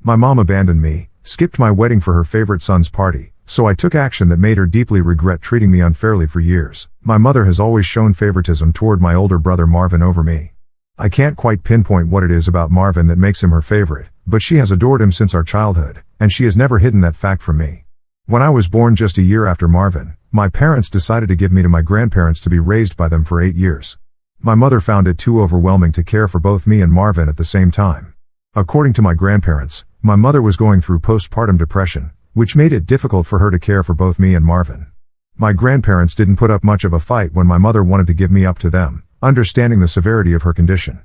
My mom abandoned me, skipped my wedding for her favorite son's party, so I took action that made her deeply regret treating me unfairly for years. My mother has always shown favoritism toward my older brother Marvin over me. I can't quite pinpoint what it is about Marvin that makes him her favorite, but she has adored him since our childhood, and she has never hidden that fact from me. When I was born just a year after Marvin, my parents decided to give me to my grandparents to be raised by them for 8 years. My mother found it too overwhelming to care for both me and Marvin at the same time. According to my grandparents, my mother was going through postpartum depression, which made it difficult for her to care for both me and Marvin. My grandparents didn't put up much of a fight when my mother wanted to give me up to them, understanding the severity of her condition.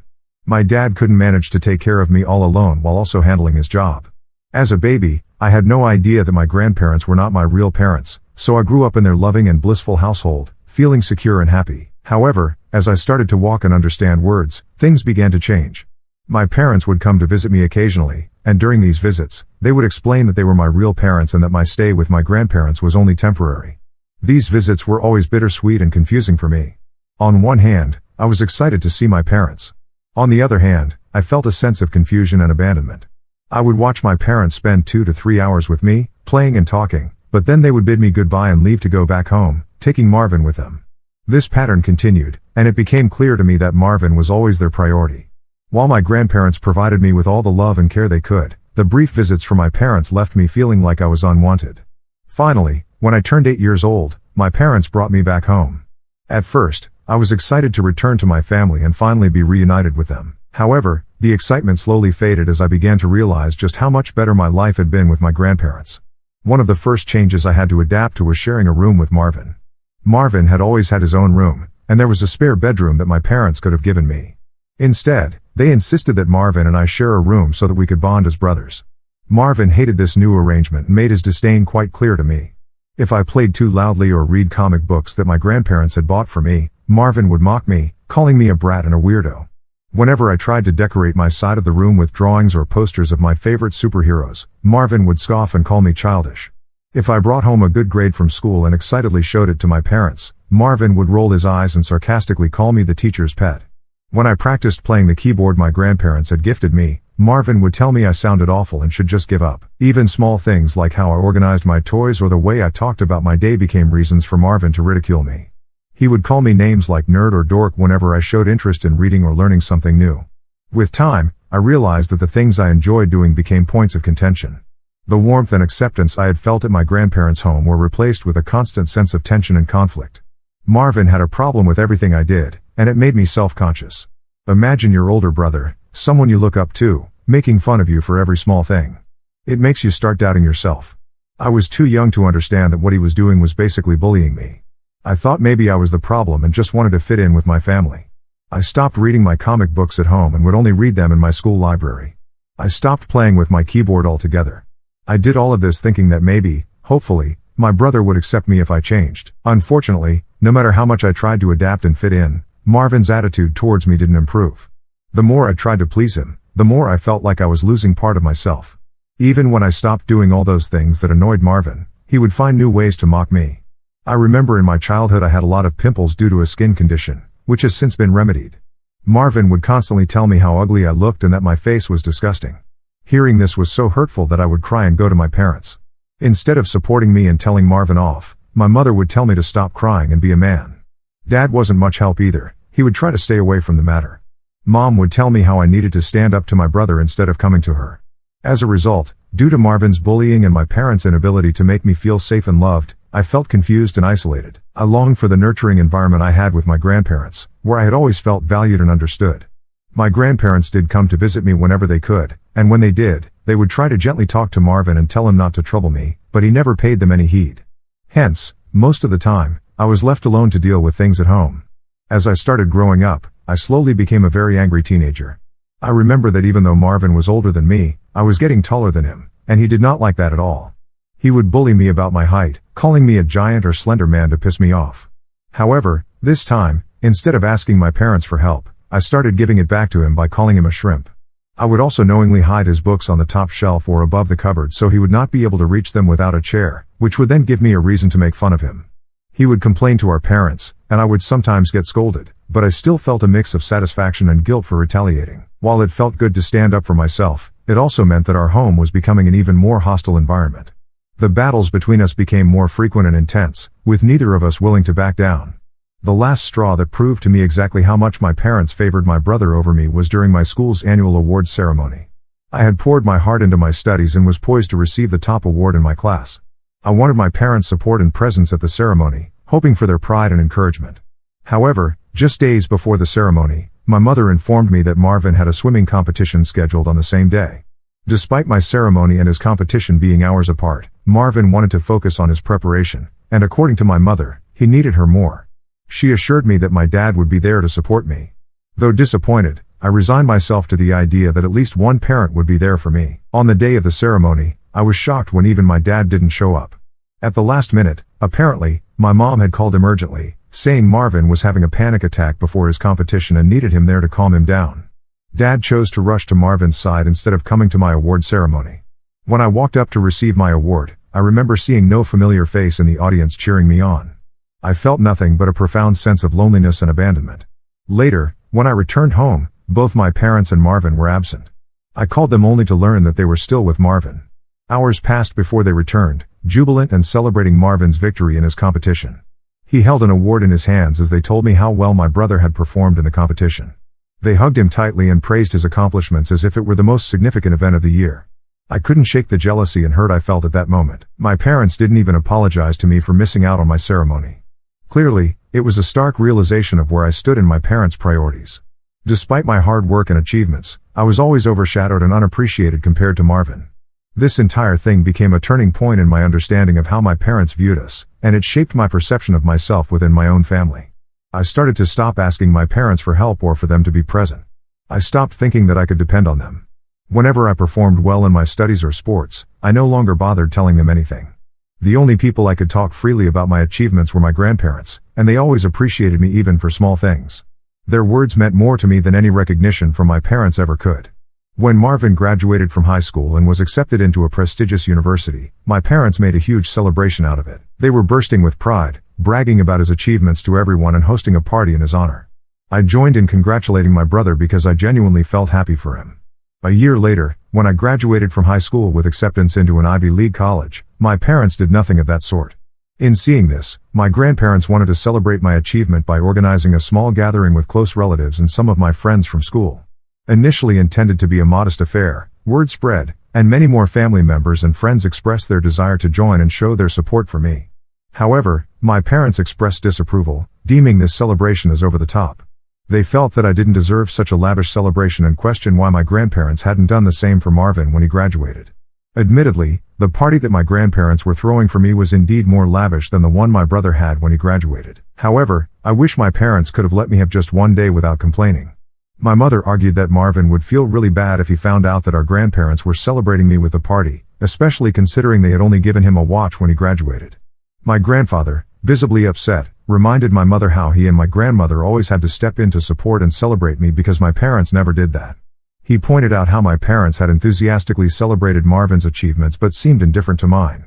My dad couldn't manage to take care of me all alone while also handling his job. As a baby, I had no idea that my grandparents were not my real parents, so I grew up in their loving and blissful household, feeling secure and happy. However, as I started to walk and understand words, things began to change. My parents would come to visit me occasionally, and during these visits, they would explain that they were my real parents and that my stay with my grandparents was only temporary. These visits were always bittersweet and confusing for me. On one hand, I was excited to see my parents. On the other hand, I felt a sense of confusion and abandonment. I would watch my parents spend 2 to 3 hours with me, playing and talking, but then they would bid me goodbye and leave to go back home, taking Marvin with them. This pattern continued, and it became clear to me that Marvin was always their priority. While my grandparents provided me with all the love and care they could, the brief visits from my parents left me feeling like I was unwanted. Finally, when I turned 8 years old, my parents brought me back home. At first, I was excited to return to my family and finally be reunited with them. However, the excitement slowly faded as I began to realize just how much better my life had been with my grandparents. One of the first changes I had to adapt to was sharing a room with Marvin. Marvin had always had his own room, and there was a spare bedroom that my parents could have given me. Instead, they insisted that Marvin and I share a room so that we could bond as brothers. Marvin hated this new arrangement and made his disdain quite clear to me. If I played too loudly or read comic books that my grandparents had bought for me, Marvin would mock me, calling me a brat and a weirdo. Whenever I tried to decorate my side of the room with drawings or posters of my favorite superheroes, Marvin would scoff and call me childish. If I brought home a good grade from school and excitedly showed it to my parents, Marvin would roll his eyes and sarcastically call me the teacher's pet. When I practiced playing the keyboard my grandparents had gifted me, Marvin would tell me I sounded awful and should just give up. Even small things like how I organized my toys or the way I talked about my day became reasons for Marvin to ridicule me. He would call me names like nerd or dork whenever I showed interest in reading or learning something new. With time, I realized that the things I enjoyed doing became points of contention. The warmth and acceptance I had felt at my grandparents' home were replaced with a constant sense of tension and conflict. Marvin had a problem with everything I did, and it made me self-conscious. Imagine your older brother, someone you look up to, making fun of you for every small thing. It makes you start doubting yourself. I was too young to understand that what he was doing was basically bullying me. I thought maybe I was the problem and just wanted to fit in with my family. I stopped reading my comic books at home and would only read them in my school library. I stopped playing with my keyboard altogether. I did all of this thinking that maybe, hopefully, my brother would accept me if I changed. Unfortunately, no matter how much I tried to adapt and fit in, Marvin's attitude towards me didn't improve. The more I tried to please him, the more I felt like I was losing part of myself. Even when I stopped doing all those things that annoyed Marvin, he would find new ways to mock me. I remember in my childhood I had a lot of pimples due to a skin condition, which has since been remedied. Marvin would constantly tell me how ugly I looked and that my face was disgusting. Hearing this was so hurtful that I would cry and go to my parents. Instead of supporting me and telling Marvin off, my mother would tell me to stop crying and be a man. Dad wasn't much help either. He would try to stay away from the matter. Mom would tell me how I needed to stand up to my brother instead of coming to her. As a result, due to Marvin's bullying and my parents' inability to make me feel safe and loved, I felt confused and isolated. I longed for the nurturing environment I had with my grandparents, where I had always felt valued and understood. My grandparents did come to visit me whenever they could, and when they did, they would try to gently talk to Marvin and tell him not to trouble me, but he never paid them any heed. Hence, most of the time, I was left alone to deal with things at home. As I started growing up, I slowly became a very angry teenager. I remember that even though Marvin was older than me, I was getting taller than him, and he did not like that at all. He would bully me about my height, calling me a giant or slender man to piss me off. However, this time, instead of asking my parents for help, I started giving it back to him by calling him a shrimp. I would also knowingly hide his books on the top shelf or above the cupboard so he would not be able to reach them without a chair, which would then give me a reason to make fun of him. He would complain to our parents, and I would sometimes get scolded, but I still felt a mix of satisfaction and guilt for retaliating. While it felt good to stand up for myself, it also meant that our home was becoming an even more hostile environment. The battles between us became more frequent and intense, with neither of us willing to back down. The last straw that proved to me exactly how much my parents favored my brother over me was during my school's annual awards ceremony. I had poured my heart into my studies and was poised to receive the top award in my class. I wanted my parents' support and presence at the ceremony, hoping for their pride and encouragement. However, just days before the ceremony, my mother informed me that Marvin had a swimming competition scheduled on the same day. Despite my ceremony and his competition being hours apart, Marvin wanted to focus on his preparation, and according to my mother, he needed her more. She assured me that my dad would be there to support me. Though disappointed, I resigned myself to the idea that at least one parent would be there for me. On the day of the ceremony, I was shocked when even my dad didn't show up. At the last minute, apparently, my mom had called him urgently, saying Marvin was having a panic attack before his competition and needed him there to calm him down. Dad chose to rush to Marvin's side instead of coming to my award ceremony. When I walked up to receive my award, I remember seeing no familiar face in the audience cheering me on. I felt nothing but a profound sense of loneliness and abandonment. Later, when I returned home, both my parents and Marvin were absent. I called them only to learn that they were still with Marvin. Hours passed before they returned, jubilant and celebrating Marvin's victory in his competition. He held an award in his hands as they told me how well my brother had performed in the competition. They hugged him tightly and praised his accomplishments as if it were the most significant event of the year. I couldn't shake the jealousy and hurt I felt at that moment. My parents didn't even apologize to me for missing out on my ceremony. Clearly, it was a stark realization of where I stood in my parents' priorities. Despite my hard work and achievements, I was always overshadowed and unappreciated compared to Marvin. This entire thing became a turning point in my understanding of how my parents viewed us, and it shaped my perception of myself within my own family. I started to stop asking my parents for help or for them to be present. I stopped thinking that I could depend on them. Whenever I performed well in my studies or sports, I no longer bothered telling them anything. The only people I could talk freely about my achievements were my grandparents, and they always appreciated me even for small things. Their words meant more to me than any recognition from my parents ever could. When Marvin graduated from high school and was accepted into a prestigious university, my parents made a huge celebration out of it. They were bursting with pride, bragging about his achievements to everyone and hosting a party in his honor. I joined in congratulating my brother because I genuinely felt happy for him. A year later, when I graduated from high school with acceptance into an Ivy League college, my parents did nothing of that sort. In seeing this, my grandparents wanted to celebrate my achievement by organizing a small gathering with close relatives and some of my friends from school. Initially intended to be a modest affair, word spread, and many more family members and friends expressed their desire to join and show their support for me. However, my parents expressed disapproval, deeming this celebration as over the top. They felt that I didn't deserve such a lavish celebration and questioned why my grandparents hadn't done the same for Marvin when he graduated. Admittedly, the party that my grandparents were throwing for me was indeed more lavish than the one my brother had when he graduated. However, I wish my parents could have let me have just one day without complaining. My mother argued that Marvin would feel really bad if he found out that our grandparents were celebrating me with the party, especially considering they had only given him a watch when he graduated. My grandfather, visibly upset, reminded my mother how he and my grandmother always had to step in to support and celebrate me because my parents never did that. He pointed out how my parents had enthusiastically celebrated Marvin's achievements but seemed indifferent to mine.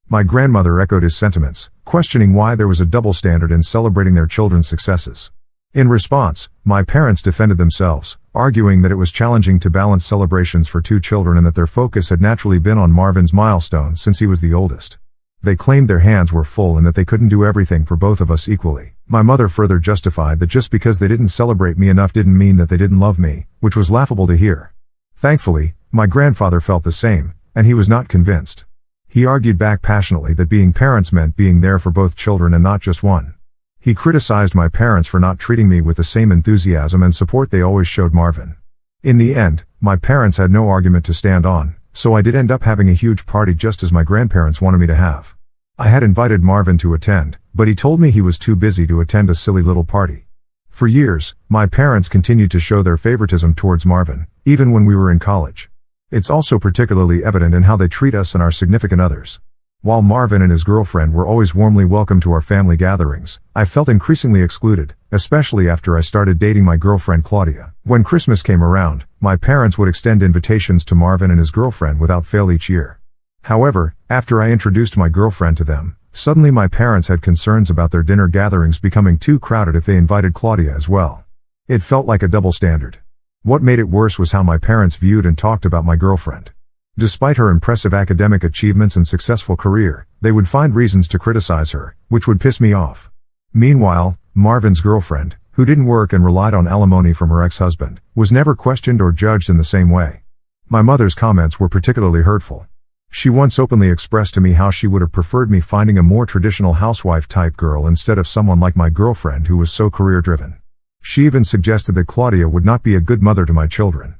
My grandmother echoed his sentiments, questioning why there was a double standard in celebrating their children's successes. In response, my parents defended themselves, arguing that it was challenging to balance celebrations for two children and that their focus had naturally been on Marvin's milestones since he was the oldest. They claimed their hands were full and that they couldn't do everything for both of us equally. My mother further justified that just because they didn't celebrate me enough didn't mean that they didn't love me, which was laughable to hear. Thankfully, my grandfather felt the same, and he was not convinced. He argued back passionately that being parents meant being there for both children and not just one. He criticized my parents for not treating me with the same enthusiasm and support they always showed Marvin. In the end, my parents had no argument to stand on, so I did end up having a huge party just as my grandparents wanted me to have. I had invited Marvin to attend, but he told me he was too busy to attend a silly little party. For years, my parents continued to show their favoritism towards Marvin, even when we were in college. It's also particularly evident in how they treat us and our significant others. While Marvin and his girlfriend were always warmly welcome to our family gatherings, I felt increasingly excluded, especially after I started dating my girlfriend Claudia. When Christmas came around, my parents would extend invitations to Marvin and his girlfriend without fail each year. However, after I introduced my girlfriend to them, suddenly my parents had concerns about their dinner gatherings becoming too crowded if they invited Claudia as well. It felt like a double standard. What made it worse was how my parents viewed and talked about my girlfriend. Despite her impressive academic achievements and successful career, they would find reasons to criticize her, which would piss me off. Meanwhile, Marvin's girlfriend, who didn't work and relied on alimony from her ex-husband, was never questioned or judged in the same way. My mother's comments were particularly hurtful. She once openly expressed to me how she would have preferred me finding a more traditional housewife-type girl instead of someone like my girlfriend who was so career-driven. She even suggested that Claudia would not be a good mother to my children.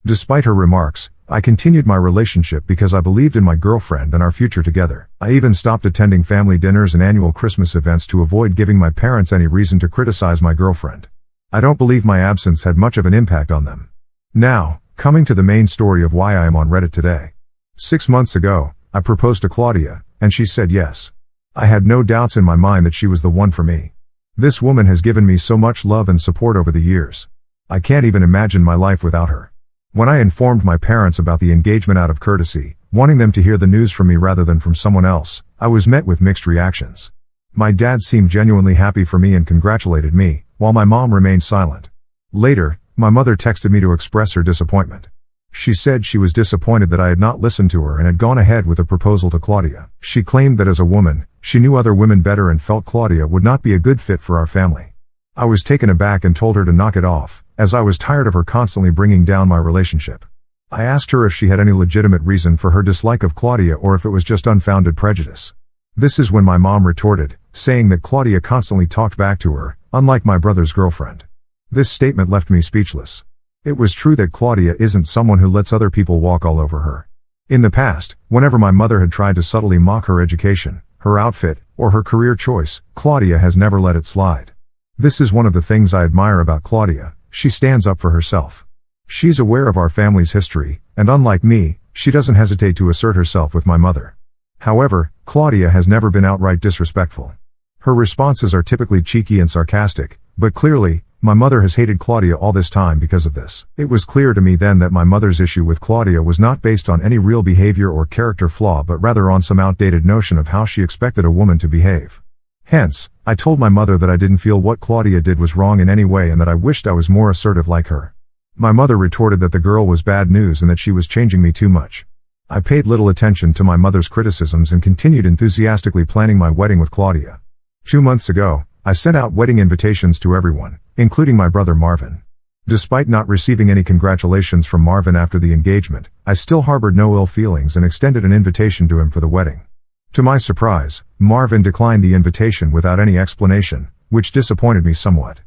Despite her remarks, I continued my relationship because I believed in my girlfriend and our future together. I even stopped attending family dinners and annual Christmas events to avoid giving my parents any reason to criticize my girlfriend. I don't believe my absence had much of an impact on them. Now, coming to the main story of why I am on Reddit today. 6 months ago, I proposed to Claudia, and she said yes. I had no doubts in my mind that she was the one for me. This woman has given me so much love and support over the years. I can't even imagine my life without her. When I informed my parents about the engagement out of courtesy, wanting them to hear the news from me rather than from someone else, I was met with mixed reactions. My dad seemed genuinely happy for me and congratulated me, while my mom remained silent. Later, my mother texted me to express her disappointment. She said she was disappointed that I had not listened to her and had gone ahead with a proposal to Claudia. She claimed that as a woman, she knew other women better and felt Claudia would not be a good fit for our family. I was taken aback and told her to knock it off, as I was tired of her constantly bringing down my relationship. I asked her if she had any legitimate reason for her dislike of Claudia or if it was just unfounded prejudice. This is when my mom retorted, saying that Claudia constantly talked back to her, unlike my brother's girlfriend. This statement left me speechless. It was true that Claudia isn't someone who lets other people walk all over her. In the past, whenever my mother had tried to subtly mock her education, her outfit, or her career choice, Claudia has never let it slide. This is one of the things I admire about Claudia. She stands up for herself. She's aware of our family's history, and unlike me, she doesn't hesitate to assert herself with my mother. However, Claudia has never been outright disrespectful. Her responses are typically cheeky and sarcastic, but clearly, my mother has hated Claudia all this time because of this. It was clear to me then that my mother's issue with Claudia was not based on any real behavior or character flaw but rather on some outdated notion of how she expected a woman to behave. Hence, I told my mother that I didn't feel what Claudia did was wrong in any way and that I wished I was more assertive like her. My mother retorted that the girl was bad news and that she was changing me too much. I paid little attention to my mother's criticisms and continued enthusiastically planning my wedding with Claudia. 2 months ago, I sent out wedding invitations to everyone, including my brother Marvin. Despite not receiving any congratulations from Marvin after the engagement, I still harbored no ill feelings and extended an invitation to him for the wedding. To my surprise, Marvin declined the invitation without any explanation, which disappointed me somewhat.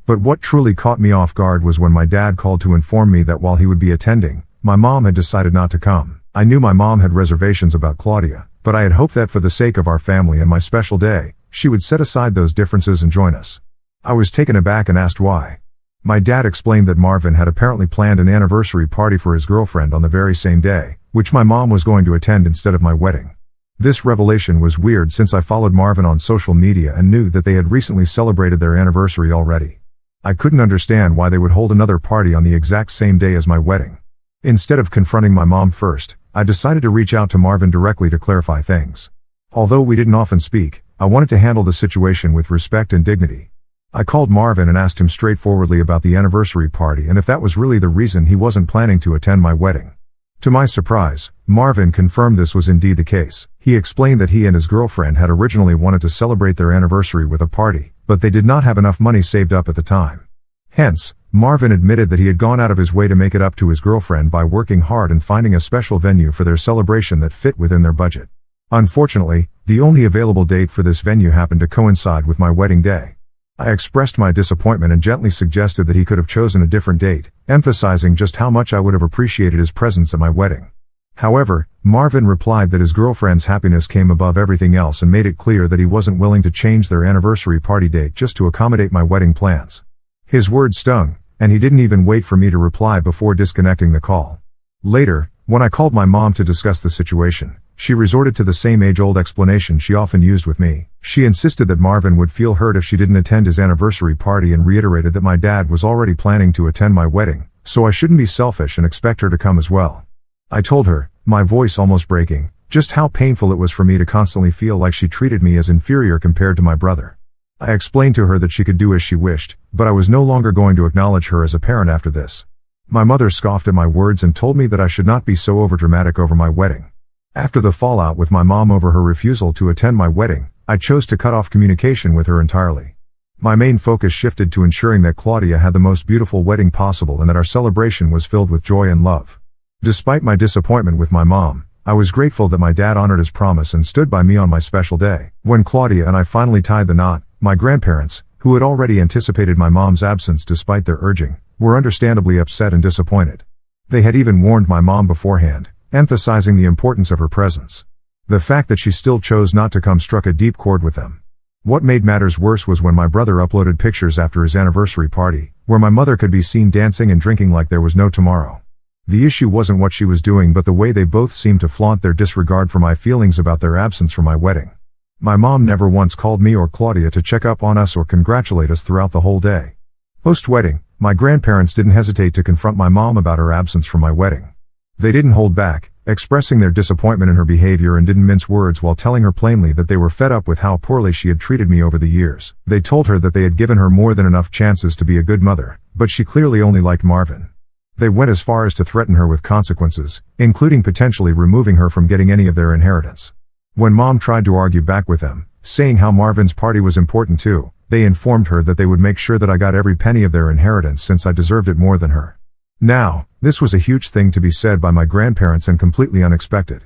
But what truly caught me off guard was when my dad called to inform me that while he would be attending, my mom had decided not to come. I knew my mom had reservations about Claudia, but I had hoped that for the sake of our family and my special day, she would set aside those differences and join us. I was taken aback and asked why. My dad explained that Marvin had apparently planned an anniversary party for his girlfriend on the very same day, which my mom was going to attend instead of my wedding. This revelation was weird since I followed Marvin on social media and knew that they had recently celebrated their anniversary already. I couldn't understand why they would hold another party on the exact same day as my wedding. Instead of confronting my mom first, I decided to reach out to Marvin directly to clarify things. Although we didn't often speak, I wanted to handle the situation with respect and dignity. I called Marvin and asked him straightforwardly about the anniversary party and if that was really the reason he wasn't planning to attend my wedding. To my surprise, Marvin confirmed this was indeed the case. He explained that he and his girlfriend had originally wanted to celebrate their anniversary with a party, but they did not have enough money saved up at the time. Hence, Marvin admitted that he had gone out of his way to make it up to his girlfriend by working hard and finding a special venue for their celebration that fit within their budget. Unfortunately, the only available date for this venue happened to coincide with my wedding day. I expressed my disappointment and gently suggested that he could have chosen a different date, emphasizing just how much I would have appreciated his presence at my wedding. However, Marvin replied that his girlfriend's happiness came above everything else and made it clear that he wasn't willing to change their anniversary party date just to accommodate my wedding plans. His words stung, and he didn't even wait for me to reply before disconnecting the call. Later, when I called my mom to discuss the situation, she resorted to the same age-old explanation she often used with me. She insisted that Marvin would feel hurt if she didn't attend his anniversary party and reiterated that my dad was already planning to attend my wedding, so I shouldn't be selfish and expect her to come as well. I told her, my voice almost breaking, just how painful it was for me to constantly feel like she treated me as inferior compared to my brother. I explained to her that she could do as she wished, but I was no longer going to acknowledge her as a parent after this. My mother scoffed at my words and told me that I should not be so overdramatic over my wedding. After the fallout with my mom over her refusal to attend my wedding, I chose to cut off communication with her entirely. My main focus shifted to ensuring that Claudia had the most beautiful wedding possible and that our celebration was filled with joy and love. Despite my disappointment with my mom, I was grateful that my dad honored his promise and stood by me on my special day. When Claudia and I finally tied the knot, my grandparents, who had already anticipated my mom's absence despite their urging, were understandably upset and disappointed. They had even warned my mom beforehand, emphasizing the importance of her presence. The fact that she still chose not to come struck a deep chord with them. What made matters worse was when my brother uploaded pictures after his anniversary party, where my mother could be seen dancing and drinking like there was no tomorrow. The issue wasn't what she was doing but the way they both seemed to flaunt their disregard for my feelings about their absence from my wedding. My mom never once called me or Claudia to check up on us or congratulate us throughout the whole day. Post-wedding, my grandparents didn't hesitate to confront my mom about her absence from my wedding. They didn't hold back, expressing their disappointment in her behavior, and didn't mince words while telling her plainly that they were fed up with how poorly she had treated me over the years. They told her that they had given her more than enough chances to be a good mother, but she clearly only liked Marvin. They went as far as to threaten her with consequences, including potentially removing her from getting any of their inheritance. When Mom tried to argue back with them, saying how Marvin's party was important too, they informed her that they would make sure that I got every penny of their inheritance since I deserved it more than her. Now, this was a huge thing to be said by my grandparents and completely unexpected.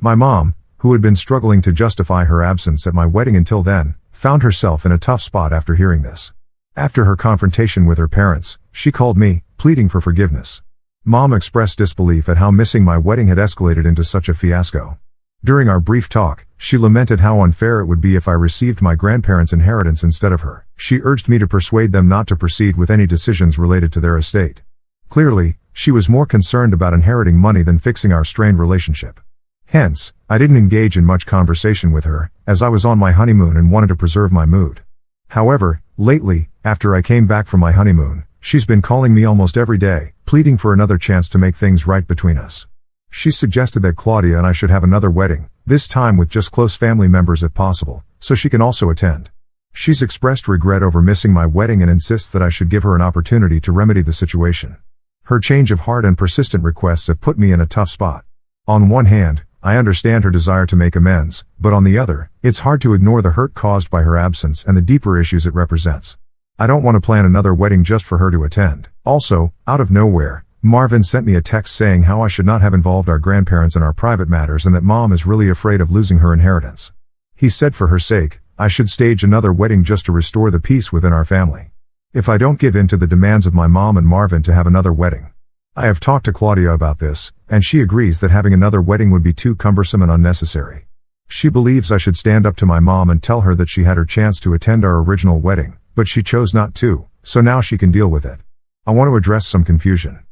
My mom, who had been struggling to justify her absence at my wedding until then, found herself in a tough spot after hearing this. After her confrontation with her parents, she called me, pleading for forgiveness. Mom expressed disbelief at how missing my wedding had escalated into such a fiasco. During our brief talk, she lamented how unfair it would be if I received my grandparents' inheritance instead of her. She urged me to persuade them not to proceed with any decisions related to their estate. Clearly, she was more concerned about inheriting money than fixing our strained relationship. Hence, I didn't engage in much conversation with her, as I was on my honeymoon and wanted to preserve my mood. However, lately, after I came back from my honeymoon, she's been calling me almost every day, pleading for another chance to make things right between us. She suggested that Claudia and I should have another wedding, this time with just close family members if possible, so she can also attend. She's expressed regret over missing my wedding and insists that I should give her an opportunity to remedy the situation. Her change of heart and persistent requests have put me in a tough spot. On one hand, I understand her desire to make amends, but on the other, it's hard to ignore the hurt caused by her absence and the deeper issues it represents. I don't want to plan another wedding just for her to attend. Also, out of nowhere, Marvin sent me a text saying how I should not have involved our grandparents in our private matters and that Mom is really afraid of losing her inheritance. He said for her sake, I should stage another wedding just to restore the peace within our family. If I don't give in to the demands of my mom and Marvin to have another wedding. I have talked to Claudia about this, and she agrees that having another wedding would be too cumbersome and unnecessary. She believes I should stand up to my mom and tell her that she had her chance to attend our original wedding, but she chose not to, so now she can deal with it. I want to address some confusion.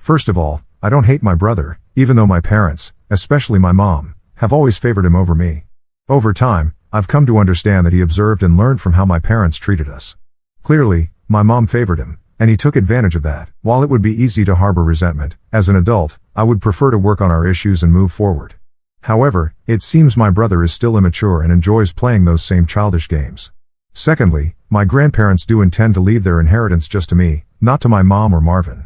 First of all, I don't hate my brother, even though my parents, especially my mom, have always favored him over me. Over time, I've come to understand that he observed and learned from how my parents treated us. Clearly, my mom favored him, and he took advantage of that. While it would be easy to harbor resentment, as an adult, I would prefer to work on our issues and move forward. However, it seems my brother is still immature and enjoys playing those same childish games. Secondly, my grandparents do intend to leave their inheritance just to me, not to my mom or Marvin.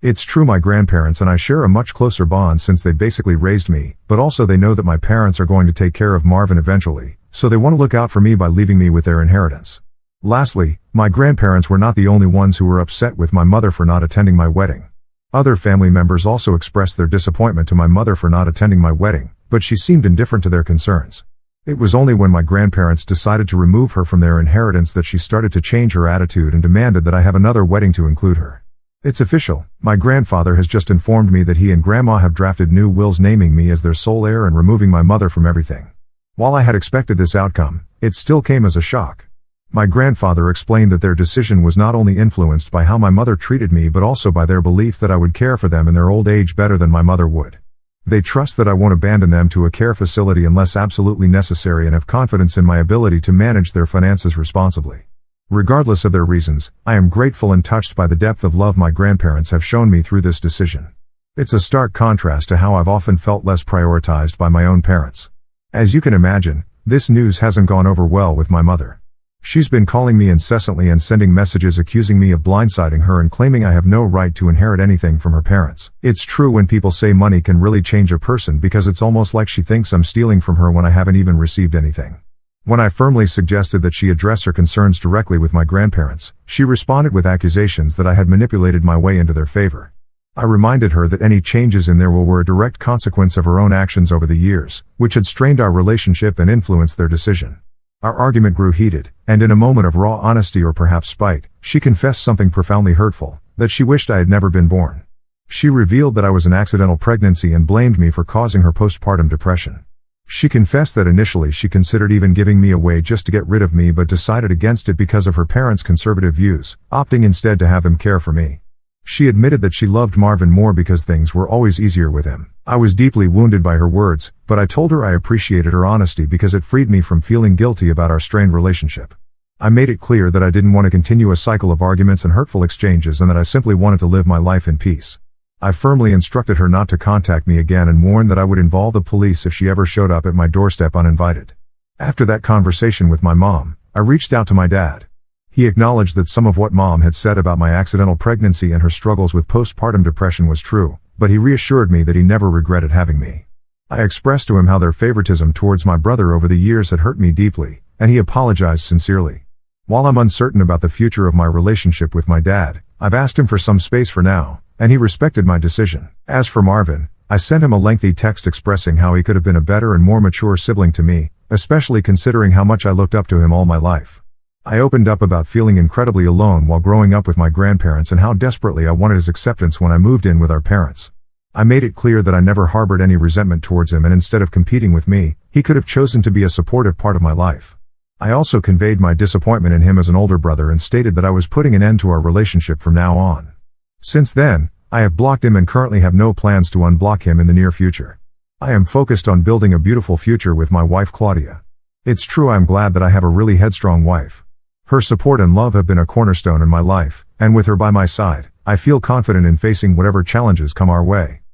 It's true my grandparents and I share a much closer bond since they basically raised me, but also they know that my parents are going to take care of Marvin eventually, so they want to look out for me by leaving me with their inheritance. Lastly, my grandparents were not the only ones who were upset with my mother for not attending my wedding. Other family members also expressed their disappointment to my mother for not attending my wedding, but she seemed indifferent to their concerns. It was only when my grandparents decided to remove her from their inheritance that she started to change her attitude and demanded that I have another wedding to include her. It's official. My grandfather has just informed me that he and Grandma have drafted new wills naming me as their sole heir and removing my mother from everything. While I had expected this outcome, it still came as a shock. My grandfather explained that their decision was not only influenced by how my mother treated me but also by their belief that I would care for them in their old age better than my mother would. They trust that I won't abandon them to a care facility unless absolutely necessary and have confidence in my ability to manage their finances responsibly. Regardless of their reasons, I am grateful and touched by the depth of love my grandparents have shown me through this decision. It's a stark contrast to how I've often felt less prioritized by my own parents. As you can imagine, this news hasn't gone over well with my mother. She's been calling me incessantly and sending messages accusing me of blindsiding her and claiming I have no right to inherit anything from her parents. It's true when people say money can really change a person, because it's almost like she thinks I'm stealing from her when I haven't even received anything. When I firmly suggested that she address her concerns directly with my grandparents, she responded with accusations that I had manipulated my way into their favor. I reminded her that any changes in their will were a direct consequence of her own actions over the years, which had strained our relationship and influenced their decision. Our argument grew heated, and in a moment of raw honesty, or perhaps spite, she confessed something profoundly hurtful, that she wished I had never been born. She revealed that I was an accidental pregnancy and blamed me for causing her postpartum depression. She confessed that initially she considered even giving me away just to get rid of me, but decided against it because of her parents' conservative views, opting instead to have them care for me. She admitted that she loved Marvin more because things were always easier with him. I was deeply wounded by her words, but I told her I appreciated her honesty because it freed me from feeling guilty about our strained relationship. I made it clear that I didn't want to continue a cycle of arguments and hurtful exchanges, and that I simply wanted to live my life in peace. I firmly instructed her not to contact me again and warned that I would involve the police if she ever showed up at my doorstep uninvited. After that conversation with my mom, I reached out to my dad. He acknowledged that some of what Mom had said about my accidental pregnancy and her struggles with postpartum depression was true, but he reassured me that he never regretted having me. I expressed to him how their favoritism towards my brother over the years had hurt me deeply, and he apologized sincerely. While I'm uncertain about the future of my relationship with my dad, I've asked him for some space for now, and he respected my decision. As for Marvin, I sent him a lengthy text expressing how he could have been a better and more mature sibling to me, especially considering how much I looked up to him all my life. I opened up about feeling incredibly alone while growing up with my grandparents and how desperately I wanted his acceptance when I moved in with our parents. I made it clear that I never harbored any resentment towards him, and instead of competing with me, he could have chosen to be a supportive part of my life. I also conveyed my disappointment in him as an older brother and stated that I was putting an end to our relationship from now on. Since then, I have blocked him and currently have no plans to unblock him in the near future. I am focused on building a beautiful future with my wife Claudia. It's true, I'm glad that I have a really headstrong wife. Her support and love have been a cornerstone in my life, and with her by my side, I feel confident in facing whatever challenges come our way.